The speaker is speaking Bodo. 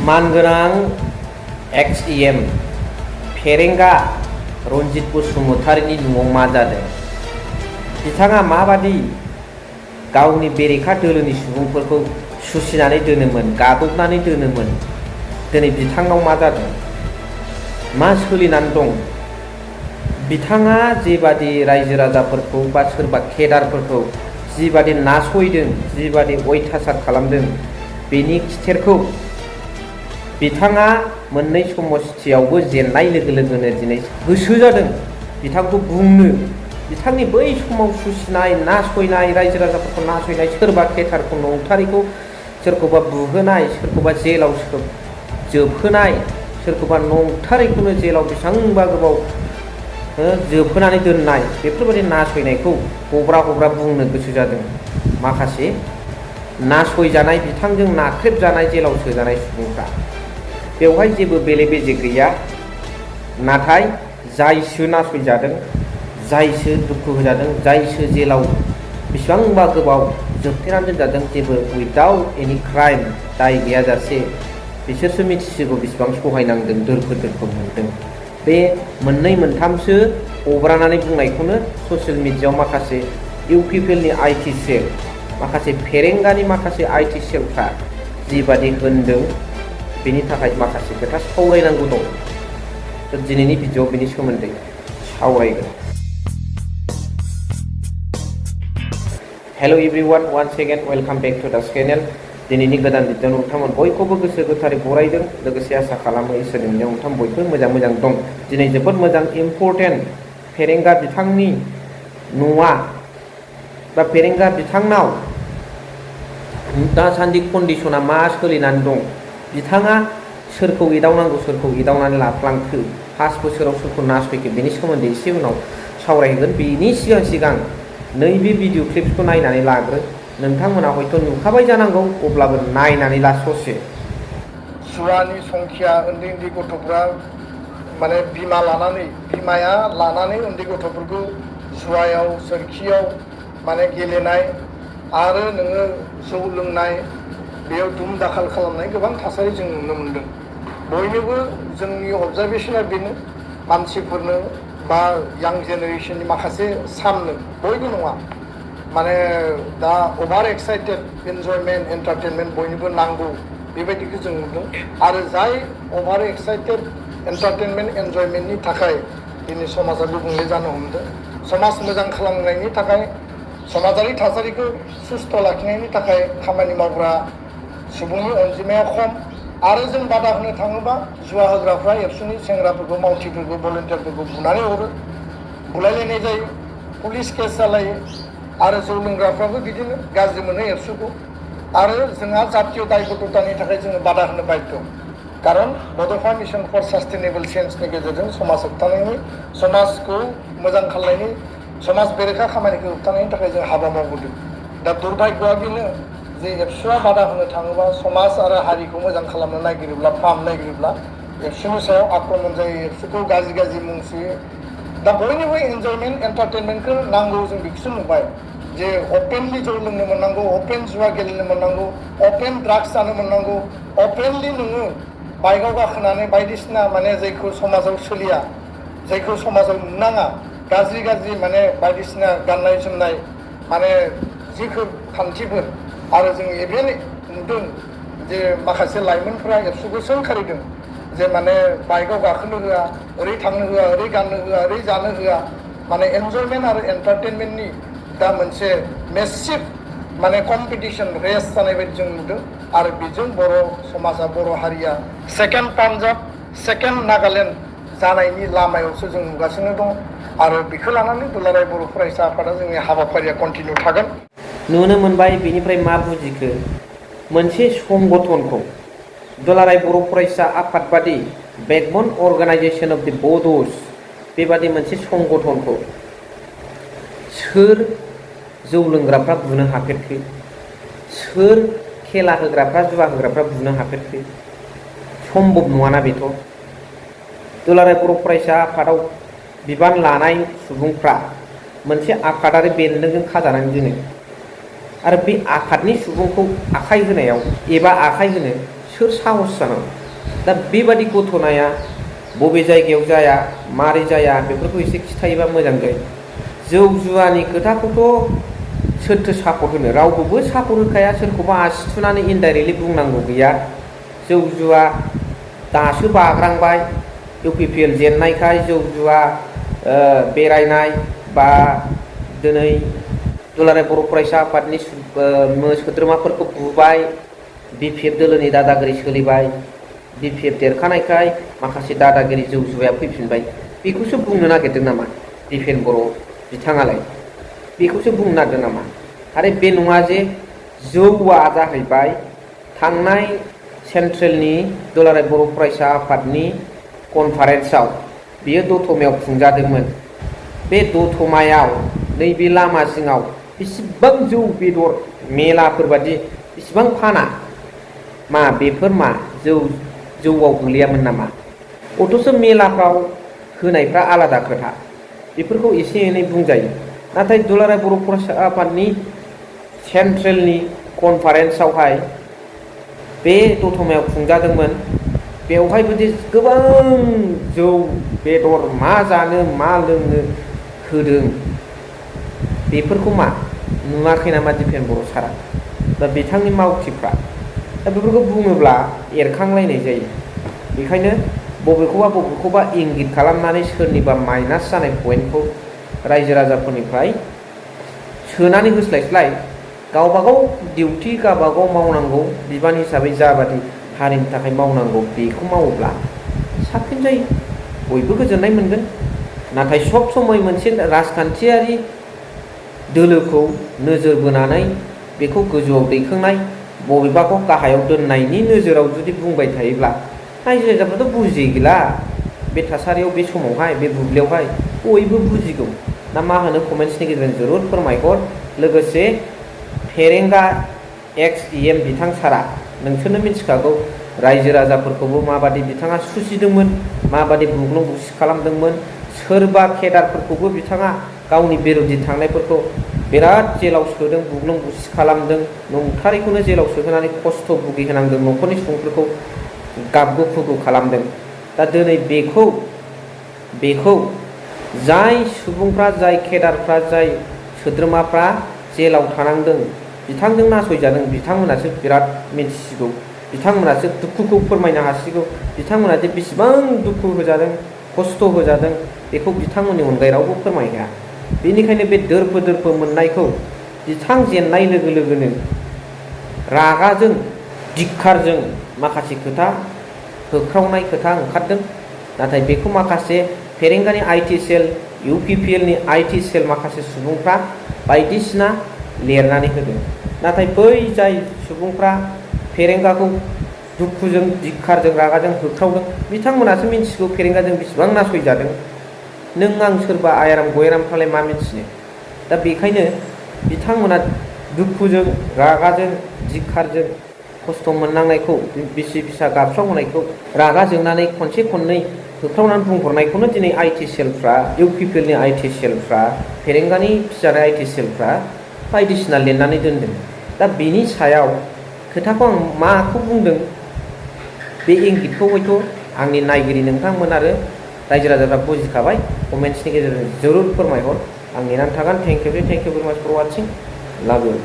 मानगोनां XEM फेरेंगा रनजित बसुमतारीनि न'आव मा जादों? बिथाङा माबादि गावनि बेरेखा दोलोनि सुबुंफोरखौ सुसिनानै दोनोमोन, गादबनानै दोनोमोन, दिनै बिथांनाव मा जादों? मा सोलिनानै दं? बिथाङा जेबादि रायजो राजाफोरखौ बा सोरबा केडारफोरखौ जिबादि नासयदों, जिबादि अयथासार खालामदों, बेनि खिथेरखौ बिथाङा मोननै समस्थियावबो जेननाय लोगो लोगोनो दिनै गोसो जादों बिथांखौ बुंनो। बिथांनि बै समाव सुसिनाय, नासयनाय, रायजो राजाफोरखौ नासयनाय, सोरबा केटारखौ नंथारैखौ सोरखौबा बुहोनाय, सोरखौबा जेलाव जोबहोनाय, सोरखौबा नंथारैखौनो जेलाव बेसेबांबा गोबाव जोबहोनानै दोननाय, बेफोरबायदि नासयनायखौ हब्रा हब्रा बुंनो गोसो जादों। माखासे नासयजानाय, बिथांजों नाख्रेबजानाय, जेलाव सोजानाय सुबुंफ्रा बेवहाय जेबो बेले बेजे गैया। नाथाय जायसो नासयजादों, जायसो दुखु होजादों, जायसो जेलाव बेसेबांबा गोबाव जोबथेनानै दोनजादों, जेबो उइदाउट एनि क्राइम, दाय गैयाजासे, बिसोरसो मिथिसिगौ बेसेबां सहायनांदों, दोरखो दोरखो मोनदों। बे मोननै मोनथामसो हब्रानानै बुंनायखौनो ससियेल मिडियायाव माखासे इउपिपिएलनि IT सेल, माखासे फेरेंगानि माखासे IT सेलफ्रा जिबादि होनदों, बेनि थाखाय माखासे खोथा सावरायनांगौ दं। दिनैनि भिडिअआव बेनि सोमोन्दै सावरायगोन। Hello everyone, once again welcome back to the channel. दिनैनि गोदान भिडिअआव नोंथांमोन बयखौबो गोसो गोथारै बरायदों। लोगोसे आसा खालामो इसोरनि अननायाव नोंथां बयबो मोजां दं। दिनै जोबोद मोजां इम्परटेन्ट फेरेंगा बिथांनि न'आ बा फेरेंगा बिथांनाव दासान्दि कन्डिसना मा सोलिनानै दं, बिथाङा सोरखौ एदावनांगौ, सोरखौ एदावनानै लाफ्लांखो, 5 बोसोराव सोरखौ नासयखो, बेनि सोमोन्दै एसे उनाव सावरायगोन। बेनि सिगां नैबे भिडिअ क्लिप्सखौ नायनानै लाग्रो। नोंथांमोना हयथ' नुखाबाय जानांगौ, अब्लाबो नायनानै ला ससे। जुवानि संखिया उन्दै उन्दै गथ'फ्रा माने बिमाया लानानै उन्दै गथ'फोरखौ जुवायाव, सोरखियाव माने गेलेनाय आरो नोङो जौ लोंनाय, बेयाव दुम दाखाल खालामनाय गोबां थासारि जों नुनो मोनदों। बयनोबो जोंनि अबजारभेसना बेनो, मानसिफोरनो बा यां जेनेरेसननि माखासे साननो, बयबो नङा, माने दा अभार एक्साइटेड इन्जयमेन्ट, एन्टारटेनमेन्ट बयनोबो नांगौ, बेबायदिखौ जों नुदों। आरो जाय अभार एक्साइटेड एन्टारटेनमेन्ट, एन्जयमेन्टनि थाखाय दिनै समाजा गुबुंले जानो हमदों। समाज मोजां खालामनायनि थाखाय, समाजारि थासारिखौ सुस्थ' लाखिनायनि थाखाय खामानि मावग्रा सुबुंनि अनजिमाया खम। आरो जों बादा होनो थाङोबा जुवा होग्राफ्रा एबसुनि सेंग्राफोरखौ, मावथिफोरखौ, भलन्टियारफोरखौ बुनानै हरो, बुलायलायनाय जायो, पुलिस केस जालायो। आरो जौ लोंग्राफ्राबो बिदिनो गाज्रि मोनो एबसुखौ। आरो जोंहा जातीय दायबद्धतानि थाखाय जोङो बादा होनो बाध्य। खारन बड'फा मिशन फर सास्टेनेबल चेन्जनि गेजेरजों समाज होबथानायनि, समाजखौ मोजां खालामनायनि, समाज बेरेखा खामानिखौ होबथानायनि थाखाय जों हाबा मावबोदों। दा दुर्भाग्यआ बेनो जे एबसुआ बादा होनो थाङोबा, समाज आरो हारिखौ मोजां खालामनो नागिरोब्ला, फाहामनो नागिरोब्ला एबसुनि सायाव आक्रमण जायो, एबसुखौ गाज्रि मुं सुयो। दा बयनिबो एन्जयमेन्ट, एन्टारटेनमेन्टखौ नांगौ, जों बेखौसो नुबाय जे अपेनलि जौ लोंनो मोननांगौ, अपेन जुवा गेलेनो मोननांगौ, अपेन ड्राग्स जानो मोननांगौ, अपेनलि नोङो बाइकआव गाखोनानै बायदिसिना माने जायखौ समाजाव सोलिया, जायखौ समाजाव नुनाङा, गाज्रि माने बायदिसिना गाननाय जोमनाय, माने जिफोर खान्थिफोर। आरो जों इभेन नुदों जे माखासे लाइमोनफ्रा एबसुखौ सोंखारिदों जे माने बाइकआव गाखोनो होआ, ओरै थांनो होआ, ओरै गाननो होआ, ओरै जानो होआ, माने एन्जयमेन्ट आरो एन्टारटेनमेन्टनि दा मोनसे मेसिभ माने कम्पिटिसन, रेस जानाय बायदि जों नुदों। आरो बेजों बर' समाजा, बर' हारिया सेकेन्ड पान्जाब, सेकेन्ड नागालेण्ड जानायनि लामायावसो जों नुगासिनो दं। आरो बेखौ लानानै दुलाराय बर' फरायसा आफादा जोंनि हाबाफारिया कन्टिनिउ थागोन। नुनो मोनबाय। बेनिफ्राय मा बुजिखो? मोनसे संगठनखौ, दुलाराय बर' फरायसा आफाद बादि बेकबन अर्गानाइजेसन अफ दि बड'स, बेबादि मोनसे संगठनखौ सोर जौ लोंग्राफ्रा बुनो हाफेरखो? सोर खेला होग्राफ्रा, जुवा होग्राफ्रा बुनो हाफेरखो? सम्भब नङाना बेथ'। दुलाराय बर' फरायसा आफादाव बिबान लानाय सुबुंफ्रा मोनसे आफादारि बेन्दोंजों खाजानानै दोनो। आरो बे आफादनि सुबुंखौ आखाइ होनायाव एबा आखाइ होनो सोर साहस जानांगौ? दा बेबादि गथ'नाया बबे जायगायाव जाया मारै जाया बेफोरखौ एसे खिथायोबा मोजां जायो। जौ जुवानि खोथाखौथ' सोरथो सापर्ट होनो? रावबोबो सापर्ट होखाया। सोरखौबा आसि थुनानै इनडाइरेक्टलि बुंनांगौ गैया। जौ जुवा दासो बाग्रांबाय, UPPL जेननायखाय जौ जुवा बेरायनाय बा दिनै दुलाराय बर' फरायसा आफादनि सोद्रोमाफोरखौ बुबाय, BPF दोलोनि दादागिरि सोलिबाय, BPF देरखानायखाय माखासे दादागिरि जौ जुवाया फैफिनबाय, बेखौसो बुंनो नागिरदों नामा दिपेन बर' बिथाङालाय? बेखौसो बुंनो नागिरदों नामा? आरो बे नङा जे जौआ जाहैबाय थांनाय सेन्ट्रेलनि दुलाराय बर' फरायसा आफादनि कनफारेन्सआव बियो दतमायाव खुंजादोंमोन। बे दतमायाव नैबे लामा जिङाव बेसेबां जौ बेदर मेलाफोरबादि बेसेबां फाना? मा बेफोर मा जौआव गोलैयामोन नामा? अथ'स' मेलाफ्राव होनायफ्रा आलादा खोथा, बेफोरखौ एसे एनै बुंजायो। नाथाय दुलाराय बर' फरायसा आफादनि सेन्ट्रेलनि कनफारेन्सआवहाय बे दतमायाव खुंजादोंमोन, बेवहायबोदि गोबां जौ बेदर मा जानो मा लोंनो होदों, बेफोरखौ मा नुवाखै नामा दिपेन बर' सारा? दा बिथांनि मावथिफ्रा दा बेफोरखौ बुङोब्ला एरखांलायनाय जायो। बेखायनो बबेखौबा इंगित खालामनानै सोरनिबा माइनास जानाय पइन्टखौ रायजो राजाफोरनिफ्राय सोनानै होस्लायस्लाय गावबागाव डिउटि गावबागाव मावनांगौ बिबान हिसाबै जाबादि हारिनि थाखाय मावनांगौ बेखौ मावोब्ला साबसिन जायो, बयबो गोजोननाय मोनगोन। नाथाय सब समय मोनसे राजखान्थियारि दोलोखौ नोजोर बोनानै बेखौ गोजौआव दैखांनाय, बबेबाखौ गाहायाव दोननायनि नोजोराव जुदि बुंबाय थायोब्ला रायजो राजाफ्राथ' बुजिगैला। बे थासारियाव बे समावहाय बे बुब्लियावहाय बयबो बुजिगौ ना मा होनो? कमेन्ट्सनि गेजेरजों जरुर फोरमायहर। लोगोसे फेरेंगा XEM बिथां सारा नोंसोरनो मिथिखागौ रायजो राजाफोरखौबो माबादि बिथाङा सुसिदोंमोन, माबादि बुग्लुं बुसि खालामदोंमोन। सोरबा केडारफोरखौबो बिथाङा गावनि बिरोधि थांनायफोरखौ बिराद जेलाव सोदों, बुग्लुं बुसि खालामदों, नंथारैखौनो जेलाव सोहोनानै खस्थ' भुगिहोनांदों, न'खरनि सुबुंफोरखौ गाबगु खुगु खालामदों। दा दिनै बेखौ जाय सुबुंफ्रा, जाय केडारफ्रा, जाय सोद्रोमाफ्रा जेलाव थानांदों, बिथांजों नासयजादों, बिथांमोनासो बिराद मिथिसिगौ, बिथांमोनासो दुखुखौ फोरमायनो हासिगौ। बिथांमोना जे बेसेबां दुखु होजादों, खस्थ' होजादों, बेखौ बिथांमोननि अनगायै रावबो फोरमायनो हाया। बेनिखायनो बे दोरफो मोननायखौ बिथां जेननाय लोगो लोगोनो रागाजों धिक्कारजों माखासे खोथा होख्रावनाय खोथा ओंखारदों। नाथाय बेखौ माखासे फेरेंगानि IT सेल, UPPL नि IT सेल माखासे सुबुंफ्रा बायदिसिना लिरनानै होदों। नाथाय बै जाय सुबुंफ्रा फेरेंगाखौ दुखुजों धिक्कारजों रागाजों होख्रावदों, बिथांमोनासो मिथिगौ फेरेंगाजों बेसेबां नासयजादों। नों आं सोरबा आयाराम गयारामफ्रालाय मा मिथिनो? दा बेखायनो बिथांमोना दुखुजों रागाजों धिक्कारजों खस्थ' मोननांनायखौ, बिसि फिसा गाबस्रावहोनायखौ रागा जोंनानै खनसे खननै होख्रावनानै बुंहरनायखौनो दिनै IT सेलफ्रा, UPPL नि IT सेलफ्रा, फेरेंगानि फिजानाय IT सेलफ्रा बायदिसिना लिरनानै दोनदों। दा बेनि सायाव खोथाखौ आं माखौ बुंदों, बे इंगितखौ हयथ' आंनि नायगिरि नोंथांमोन आरो रायजो राजाफ्रा बुजिखाबाय। कमेन्ट्सनि गेजेरजों जरुर फोरमायहर। आं नेनानै थागोन। थेंक इउ भेरि माच फर वाचिं। लाभ इउ।